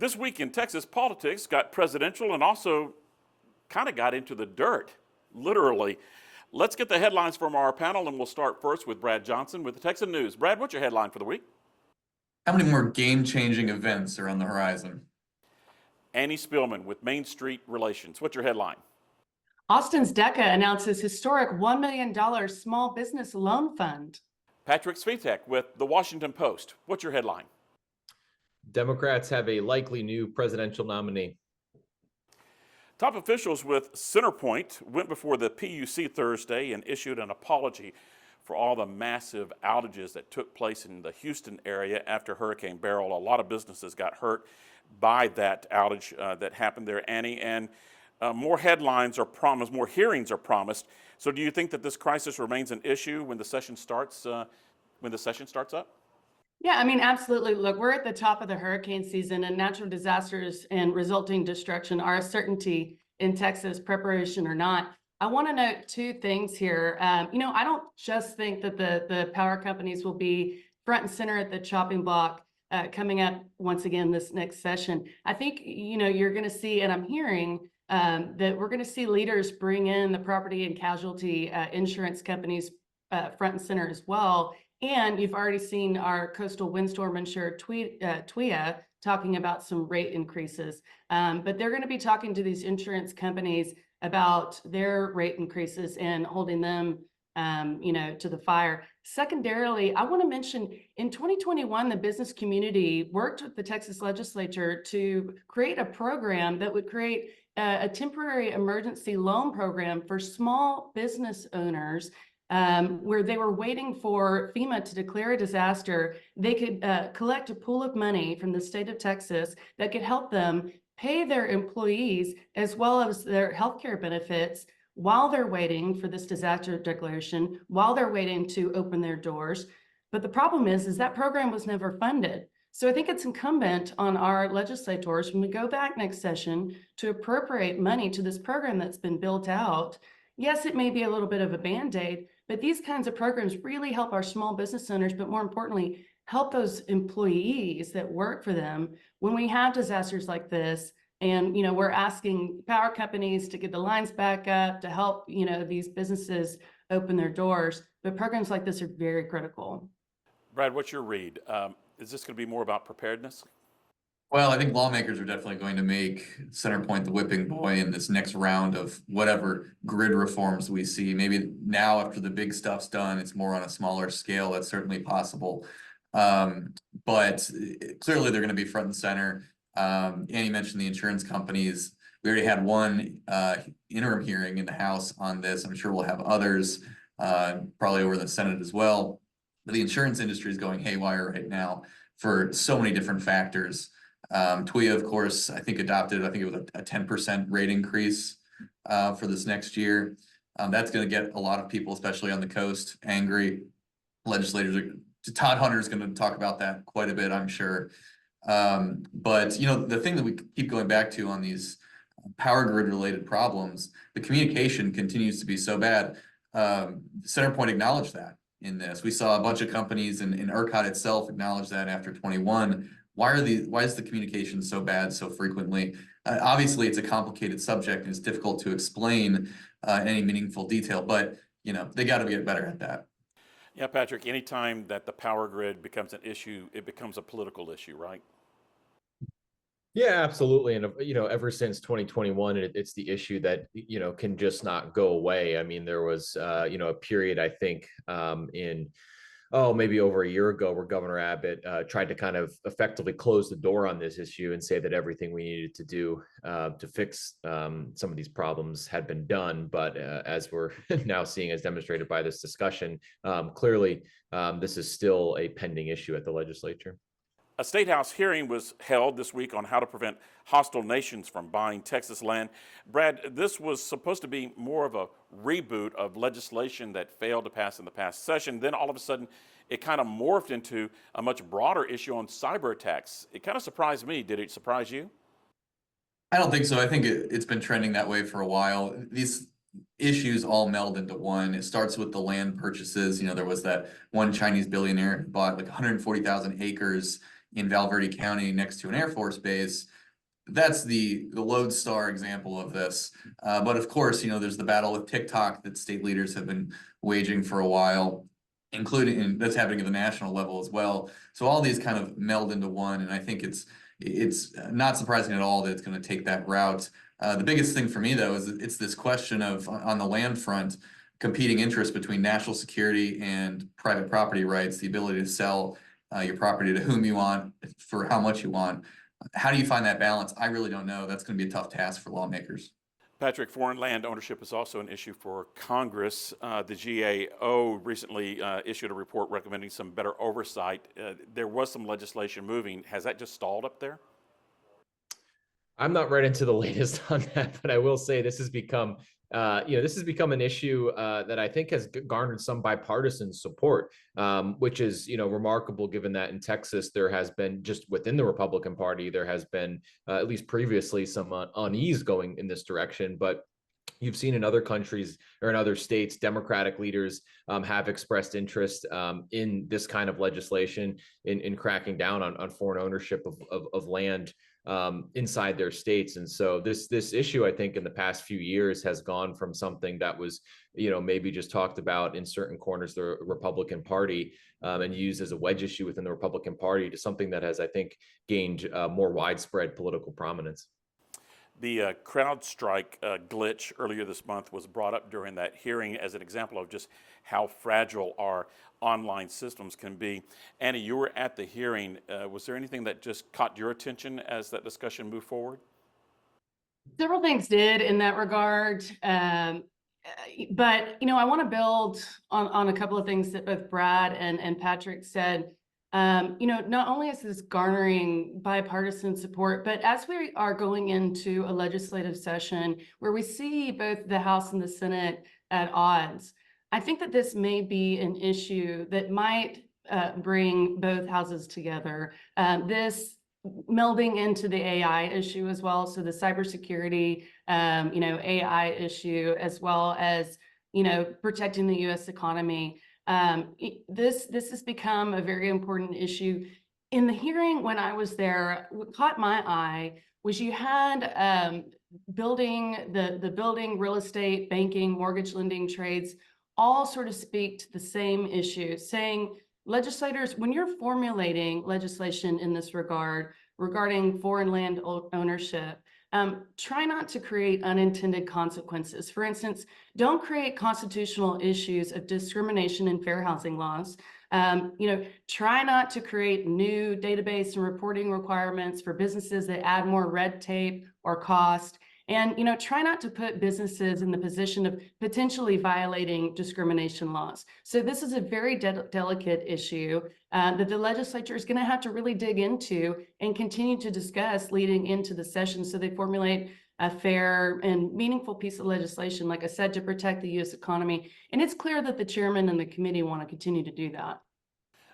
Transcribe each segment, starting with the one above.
This week in Texas politics got presidential and also kind of got into the dirt, literally. Let's get the headlines from our panel, and we'll start first with Brad Johnson with the Texan News. Brad, what's your headline for the week? How many more game-changing events are on the horizon? Annie Spillman with Main Street Relations. What's your headline? Austin's DECA announces historic $1 million small business loan fund. Patrick Svitek with The Washington Post. What's your headline? Democrats have a likely new presidential nominee. Top officials with CenterPoint went before the PUC Thursday and issued an apology for all the massive outages that took place in the Houston area after Hurricane Beryl. A lot of businesses got hurt by that outage that happened there, Annie, and more headlines are promised, more hearings are promised. So do you think that this crisis remains an issue when the session starts up? Yeah, I mean, absolutely. Look, we're at the top of the hurricane season, and natural disasters and resulting destruction are a certainty in Texas, preparation or not. I want to note two things here. I don't just think that the power companies will be front and center at the chopping block coming up once again this next session. I think, you're going to see, and I'm hearing that we're going to see leaders bring in the property and casualty insurance companies front and center as well. And you've already seen our coastal windstorm insurer TWIA talking about some rate increases. But they're going to be talking to these insurance companies about their rate increases and holding them, to the fire. Secondarily, I want to mention in 2021, the business community worked with the Texas legislature to create a program that would create a temporary emergency loan program for small business owners where they were waiting for FEMA to declare a disaster. They could collect a pool of money from the state of Texas that could help them pay their employees as well as their healthcare benefits while they're waiting for this disaster declaration, while they're waiting to open their doors. But the problem is that program was never funded. So I think it's incumbent on our legislators when we go back next session to appropriate money to this program that's been built out. Yes, it may be a little bit of a Band-Aid, but these kinds of programs really help our small business owners, but more importantly, help those employees that work for them when we have disasters like this. And, we're asking power companies to get the lines back up to help, these businesses open their doors. But programs like this are very critical. Brad, what's your read? Is this going to be more about preparedness? Well, I think lawmakers are definitely going to make CenterPoint the whipping boy in this next round of whatever grid reforms we see. Maybe now after the big stuff's done, it's more on a smaller scale. That's certainly possible. But clearly they're going to be front and center. Annie mentioned the insurance companies. We already had one interim hearing in the House on this. I'm sure we'll have others, probably over the Senate as well. But the insurance industry is going haywire right now for so many different factors. TWIA, of course, I think it was a 10% rate increase for this next year. That's going to get a lot of people, especially on the coast, angry. Todd Hunter is going to talk about that quite a bit, I'm sure. But the thing that we keep going back to on these power grid related problems, the communication continues to be so bad. CenterPoint acknowledged that in this. We saw a bunch of companies and ERCOT itself acknowledge that after 21. Why is the communication so bad so frequently? Obviously, it's a complicated subject and it's difficult to explain in any meaningful detail, but they got to get better at that. Yeah, Patrick, anytime that the power grid becomes an issue, it becomes a political issue, right? Yeah, absolutely. And, ever since 2021, it's the issue that, can just not go away. I mean, there was, a period, I think, maybe over a year ago where Governor Abbott tried to kind of effectively close the door on this issue and say that everything we needed to do to fix some of these problems had been done. But as we're now seeing, as demonstrated by this discussion, clearly this is still a pending issue at the legislature. A State House hearing was held this week on how to prevent hostile nations from buying Texas land. Brad, this was supposed to be more of a reboot of legislation that failed to pass in the past session. Then all of a sudden, it kind of morphed into a much broader issue on cyber attacks. It kind of surprised me. Did it surprise you? I don't think so. I think it's been trending that way for a while. These issues all meld into one. It starts with the land purchases. There was that one Chinese billionaire who bought like 140,000 acres in Valverde County next to an Air Force base. That's the lodestar example of this. But of course, there's the battle with TikTok that state leaders have been waging for a while, including, and that's happening at the national level as well. So all these kind of meld into one, and I think it's not surprising at all that it's going to take that route. The biggest thing for me, though, is it's this question of, on the land front, competing interests between national security and private property rights, the ability to sell your property to whom you want for how much you want. How do you find that balance? I really don't know. That's going to be a tough task for lawmakers. Patrick, foreign land ownership is also an issue for Congress. The GAO recently issued a report recommending some better oversight. There was some legislation moving. Has that just stalled up there? I'm not right into the latest on that, but I will say this has become an issue that I think has garnered some bipartisan support, which is, remarkable given that in Texas, there has been, just within the Republican Party, there has been, at least previously, some unease going in this direction. But you've seen in other countries or in other states, Democratic leaders have expressed interest in this kind of legislation, in cracking down on foreign ownership of land inside their states. And so this issue, I think, in the past few years has gone from something that was, maybe just talked about in certain corners of the Republican Party and used as a wedge issue within the Republican Party, to something that has, I think, gained more widespread political prominence. The CrowdStrike glitch earlier this month was brought up during that hearing as an example of just how fragile our online systems can be. Annie, you were at the hearing. Was there anything that just caught your attention as that discussion moved forward? Several things did in that regard. But, I want to build on a couple of things that both Brad and Patrick said. Not only is this garnering bipartisan support, but as we are going into a legislative session where we see both the House and the Senate at odds, I think that this may be an issue that might bring both houses together. This melding into the AI issue as well, so the cybersecurity, AI issue, as well as, protecting the U.S. economy. This has become a very important issue. In the hearing when I was there, what caught my eye was you had building, real estate, banking, mortgage lending trades, all sort of speak to the same issue, saying, legislators, when you're formulating legislation in this regard, regarding foreign land ownership, try not to create unintended consequences. For instance, don't create constitutional issues of discrimination in fair housing laws. Try not to create new database and reporting requirements for businesses that add more red tape or cost. And, try not to put businesses in the position of potentially violating discrimination laws. So this is a very delicate issue that the legislature is going to have to really dig into and continue to discuss leading into the session, so they formulate a fair and meaningful piece of legislation, like I said, to protect the U.S. economy. And it's clear that the chairman and the committee want to continue to do that.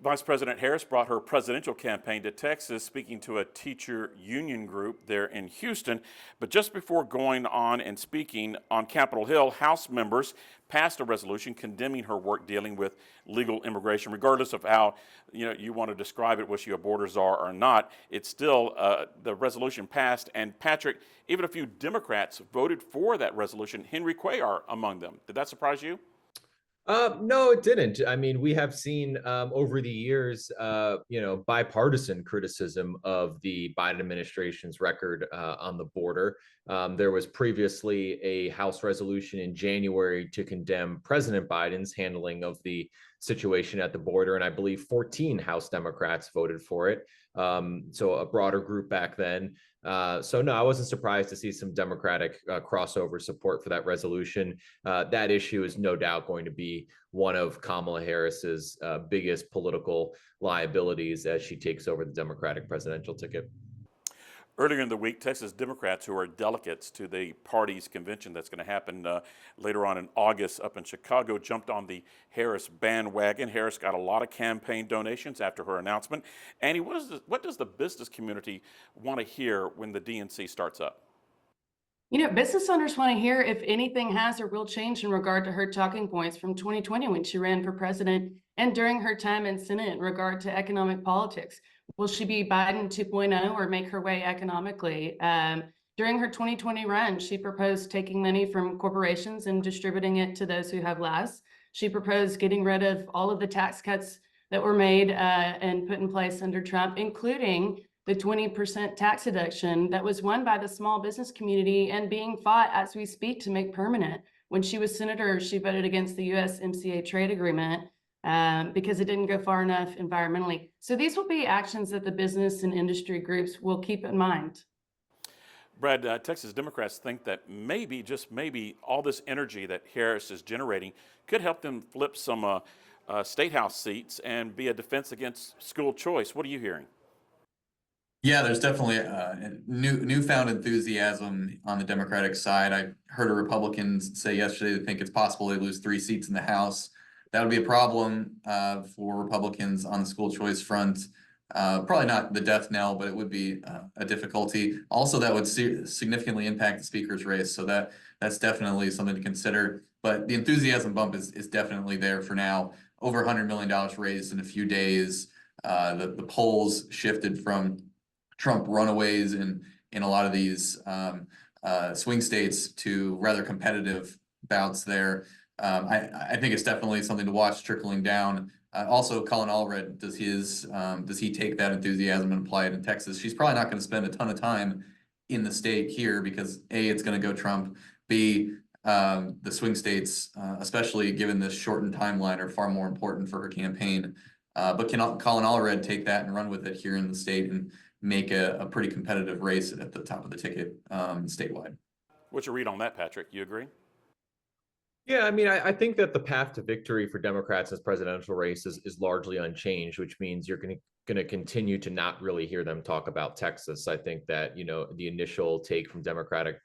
Vice President Harris brought her presidential campaign to Texas, speaking to a teacher union group there in Houston. But just before going on and speaking on Capitol Hill, House members passed a resolution condemning her work dealing with legal immigration, regardless of how you want to describe it, whether you a border czar or not. It's still the resolution passed. And Patrick, even a few Democrats voted for that resolution. Henry Cuellar among them. Did that surprise you? No, it didn't. I mean, we have seen over the years, bipartisan criticism of the Biden administration's record on the border. There was previously a House resolution in January to condemn President Biden's handling of the situation at the border, and I believe 14 House Democrats voted for it. So a broader group back then. So no, I wasn't surprised to see some Democratic crossover support for that resolution. That issue is no doubt going to be one of Kamala Harris's biggest political liabilities as she takes over the Democratic presidential ticket. Earlier in the week, Texas Democrats, who are delegates to the party's convention that's going to happen later on in August up in Chicago, jumped on the Harris bandwagon. Harris got a lot of campaign donations after her announcement. Annie, what does the business community want to hear when the DNC starts up? Business owners want to hear if anything has a real change in regard to her talking points from 2020 when she ran for president and during her time in Senate in regard to economic politics. Will she be Biden 2.0 or make her way economically? During her 2020 run, she proposed taking money from corporations and distributing it to those who have less. She proposed getting rid of all of the tax cuts that were made and put in place under Trump, including the 20% tax deduction that was won by the small business community and being fought as we speak to make permanent. When she was senator, she voted against the USMCA trade agreement because it didn't go far enough environmentally. So these will be actions that the business and industry groups will keep in mind. Brad, Texas Democrats think that maybe, just maybe, all this energy that Harris is generating could help them flip some state house seats and be a defense against school choice. What are you hearing? Yeah, there's definitely a newfound enthusiasm on the Democratic side. I heard a Republicans say yesterday they think it's possible they lose 3 seats in the House. That would be a problem for Republicans on the school choice front. Probably not the death knell, but it would be a difficulty. Also, that would significantly impact the speaker's race. So that's definitely something to consider. But the enthusiasm bump is definitely there for now. Over $100 million raised in a few days. The polls shifted from Trump runaways in a lot of these swing states to rather competitive bouts there. I think it's definitely something to watch trickling down. Also, Colin Allred, does he take that enthusiasm and apply it in Texas? She's probably not going to spend a ton of time in the state here because A, it's going to go Trump. B, the swing states, especially given this shortened timeline, are far more important for her campaign. But can Colin Allred take that and run with it here in the state and make a pretty competitive race at the top of the ticket statewide? What's your read on that, Patrick? You agree? Yeah, I mean, I think that the path to victory for Democrats in this presidential race is largely unchanged, which means you're going to continue to not really hear them talk about Texas. I think that, the initial take from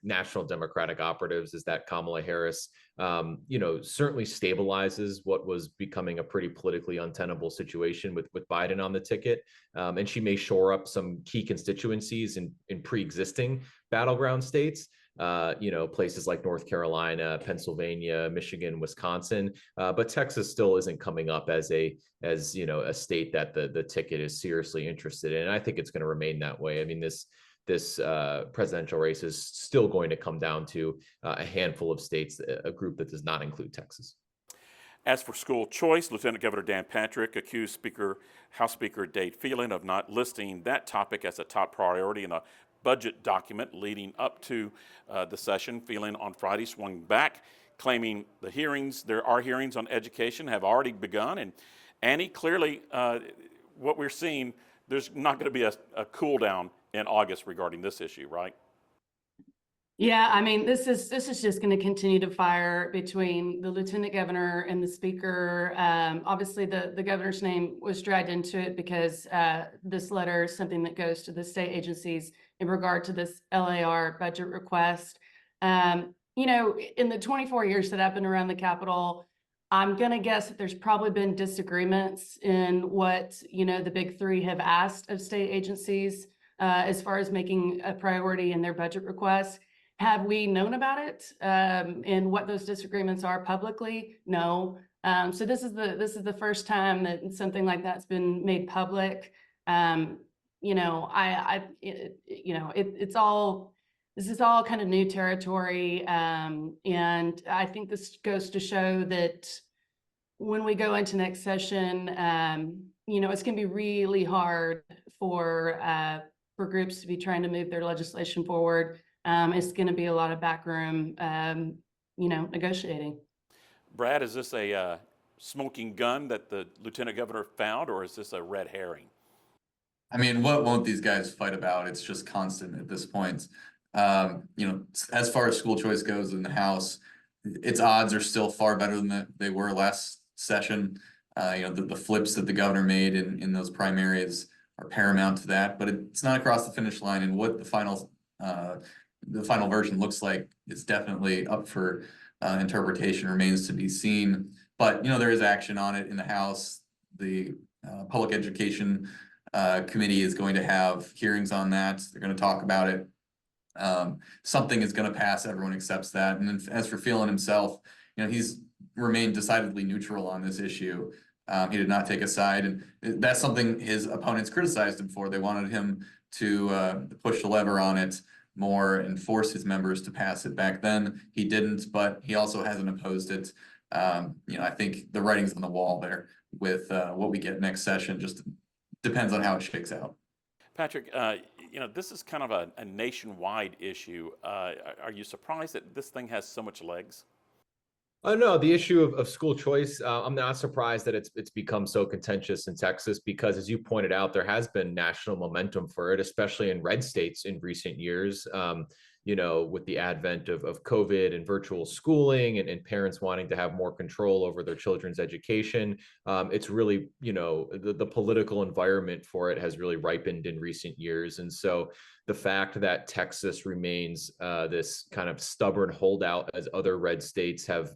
national Democratic operatives is that Kamala Harris, certainly stabilizes what was becoming a pretty politically untenable situation with Biden on the ticket. And she may shore up some key constituencies in pre-existing battleground states. Places like North Carolina, Pennsylvania, Michigan, Wisconsin, but Texas still isn't coming up as a state that the ticket is seriously interested in. And I think it's going to remain that way. I mean, this presidential race is still going to come down to a handful of states, a group that does not include Texas. As for school choice, Lieutenant Governor Dan Patrick accused House Speaker Dade Phelan of not listing that topic as a top priority in a budget document leading up to the session. Phelan on Friday swung back, claiming there are hearings on education have already begun. And Annie, clearly what we're seeing, there's not going to be a cool down in August regarding this issue, right? Yeah, I mean, this is just going to continue to fire between the lieutenant governor and the speaker. Obviously, the governor's name was dragged into it because this letter is something that goes to the state agencies in regard to this LAR budget request. In the 24 years that I've been around the Capitol, I'm going to guess that there's probably been disagreements in what, the big three have asked of state agencies as far as making a priority in their budget requests. Have we known about it and what those disagreements are publicly? No. So this is the first time that something like that's been made public. This is all kind of new territory, and I think this goes to show that when we go into next session, it's going to be really hard for groups to be trying to move their legislation forward. It's going to be a lot of backroom, negotiating. Brad, is this a smoking gun that the lieutenant governor found, or is this a red herring? I mean, what won't these guys fight about? It's just constant at this point. As far as school choice goes in the House, its odds are still far better than they were last session. The flips that the governor made in those primaries are paramount to that, but it's not across the finish line. And what the final version looks like is definitely up for interpretation, remains to be seen. But there is action on it in the House. The Public Education Committee is going to have hearings on that. They're going to talk about it. Something is going to pass. Everyone accepts that. And then as for Phelan himself, he's remained decidedly neutral on this issue. He did not take a side, and that's something his opponents criticized him for. They wanted him to push the lever on it more and force his members to pass it. Back then, he didn't, but he also hasn't opposed it. I think the writing's on the wall there with what we get next session. Just depends on how it shakes out. Patrick, this is kind of a nationwide issue. Are you surprised that this thing has so much legs? No, the issue of school choice, I'm not surprised that it's become so contentious in Texas because, as you pointed out, there has been national momentum for it, especially in red states in recent years. With the advent of COVID and virtual schooling and parents wanting to have more control over their children's education, it's really, the political environment for it has really ripened in recent years. And so the fact that Texas remains this kind of stubborn holdout as other red states have,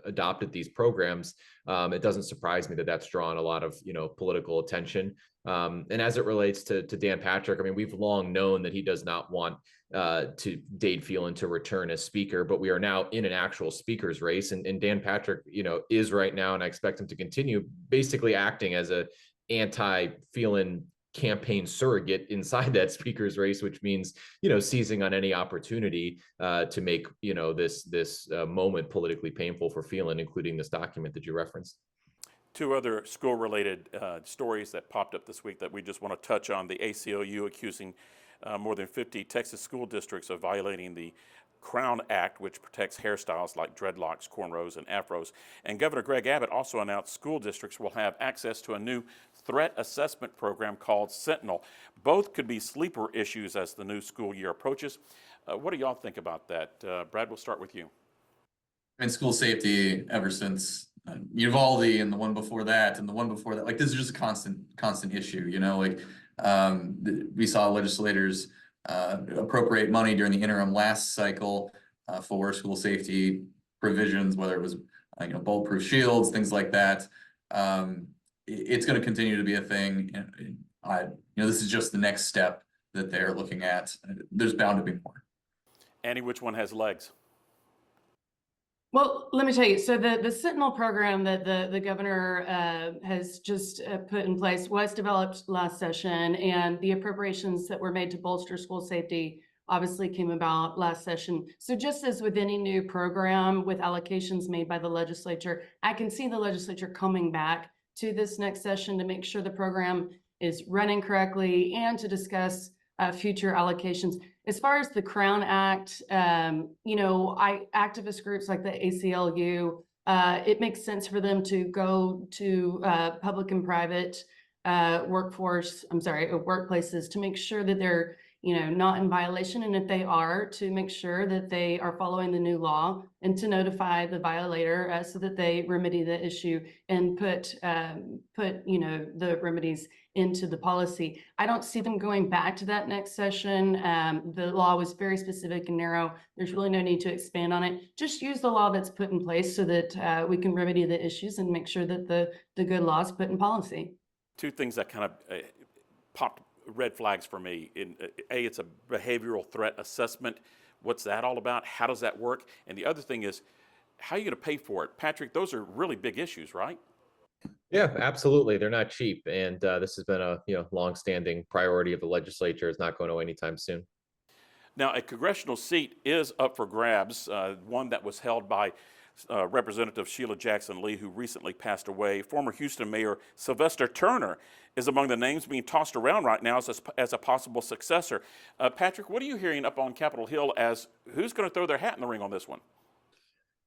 adopted these programs, it doesn't surprise me that that's drawn a lot of, political attention. And as it relates to Dan Patrick, I mean, we've long known that he does not want to Dade Phelan to return as speaker, but we are now in an actual speaker's race. And Dan Patrick, is right now, and I expect him to continue basically acting as a anti-Phelan campaign surrogate inside that speaker's race, which means, seizing on any opportunity to make, this moment politically painful for Phelan, including this document that you referenced. Two other school-related stories that popped up this week that we just want to touch on. The ACLU accusing more than 50 Texas school districts of violating the Crown Act, which protects hairstyles like dreadlocks, cornrows, and afros. And Governor Greg Abbott also announced school districts will have access to a new threat assessment program called Sentinel. Both could be sleeper issues as the new school year approaches. What do y'all think about that? Brad, we'll start with you. And school safety ever since Uvalde and the one before that and the one before that, like this is just a constant issue, we saw legislators appropriate money during the interim last cycle for school safety provisions, whether it was bulletproof shields, things like that. It's going to continue to be a thing. This is just the next step that they're looking at. There's bound to be more. Annie, which one has legs? Well, let me tell you, so the Sentinel program that the governor has just put in place was developed last session, and the appropriations that were made to bolster school safety obviously came about last session. So just as with any new program with allocations made by the legislature, I can see the legislature coming back to this next session to make sure the program is running correctly and to discuss future allocations. As far as the Crown Act, activist groups like the ACLU, it makes sense for them to go to public and private workplaces to make sure that they're, not in violation. And if they are, to make sure that they are following the new law and to notify the violator so that they remedy the issue and put the remedies into the policy. I don't see them going back to that next session. The law was very specific and narrow. There's really no need to expand on it. Just use the law that's put in place so that we can remedy the issues and make sure that the good law is put in policy. Two things that kind of popped red flags for me. It's a behavioral threat assessment. What's that all about? How does that work? And the other thing is, how are you going to pay for it? Patrick, those are really big issues, right? Yeah, absolutely. They're not cheap. And this has been a longstanding priority of the legislature. It's not going away anytime soon. Now, a congressional seat is up for grabs, one that was held by Representative Sheila Jackson Lee, who recently passed away. Former Houston Mayor Sylvester Turner is among the names being tossed around right now as a possible successor. Patrick, what are you hearing up on Capitol Hill as who's going to throw their hat in the ring on this one?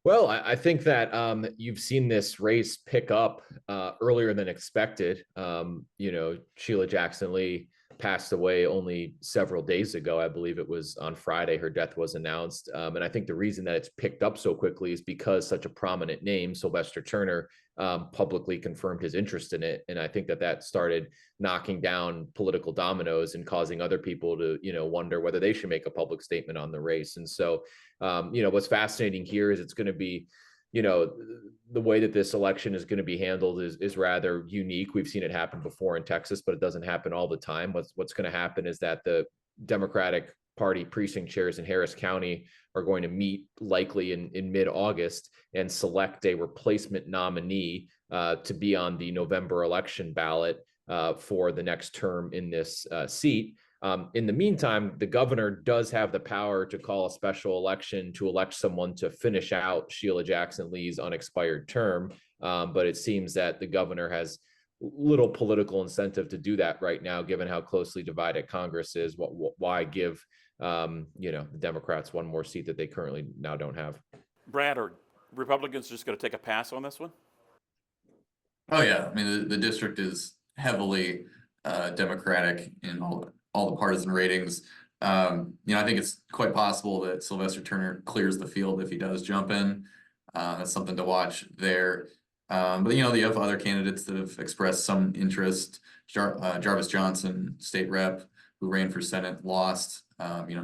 Well, I think that you've seen this race pick up earlier than expected. Sheila Jackson Lee passed away only several days ago. I believe it was on Friday her death was announced. And I think the reason that it's picked up so quickly is because such a prominent name, Sylvester Turner, publicly confirmed his interest in it. And I think that started knocking down political dominoes and causing other people to, wonder whether they should make a public statement on the race. And so, what's fascinating here is it's going to be, the way that this election is going to be handled is rather unique. We've seen it happen before in Texas, but it doesn't happen all the time. What's going to happen is that the Democratic Party precinct chairs in Harris County are going to meet likely in mid-August and select a replacement nominee to be on the November election ballot for the next term in this seat. In the meantime, the governor does have the power to call a special election to elect someone to finish out Sheila Jackson Lee's unexpired term. But it seems that the governor has little political incentive to do that right now, given how closely divided Congress is. Why give the Democrats one more seat that they currently now don't have? Brad, are Republicans just going to take a pass on this one? Oh yeah, I mean the district is heavily Democratic in all the partisan ratings. I think it's quite possible that Sylvester Turner clears the field if he does jump in. That's something to watch there. But you have other candidates that have expressed some interest. Jarvis Johnson, state rep, who ran for Senate, lost.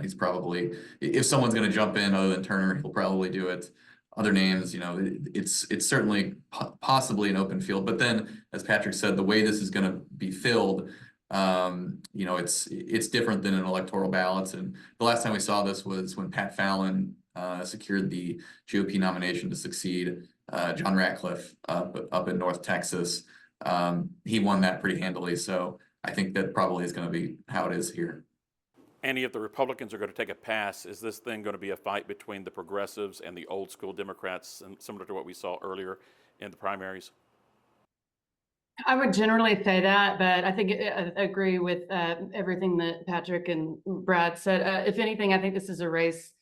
He's probably, if someone's going to jump in other than Turner, he'll probably do it. Other names, it's certainly possibly an open field. But then, as Patrick said, the way this is going to be filled, it's different than an electoral ballots. And the last time we saw this was when Pat Fallon secured the GOP nomination to succeed John Ratcliffe up in North Texas. He won that pretty handily. So I think that probably is going to be how it is here. Andy, if the Republicans are going to take a pass, is this thing going to be a fight between the progressives and the old school Democrats, and similar to what we saw earlier in the primaries? I would generally say that, but I think I agree with everything that Patrick and Brad said. If anything, I think this is a race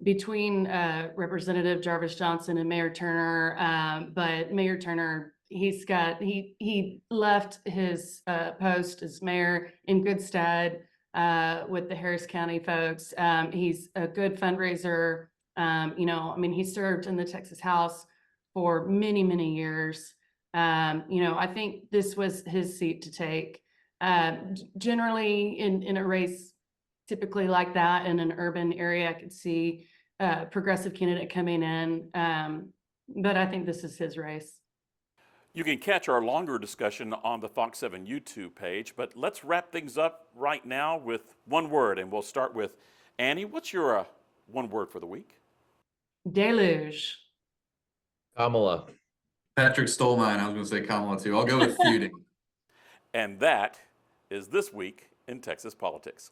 between Representative Jarvis Johnson and Mayor Turner. But Mayor Turner, he left his post as mayor in good stead with the Harris County folks. He's a good fundraiser. He served in the Texas House for many, many years. I think this was his seat to take. Generally in a race typically like that in an urban area, I could see a progressive candidate coming in. But I think this is his race. You can catch our longer discussion on the Fox 7 YouTube page, but let's wrap things up right now with one word, and we'll start with Annie. What's your one word for the week? Deluge. Kamala. Patrick stole mine. I was going to say Kamala too. I'll go with feuding. And that is This Week in Texas Politics.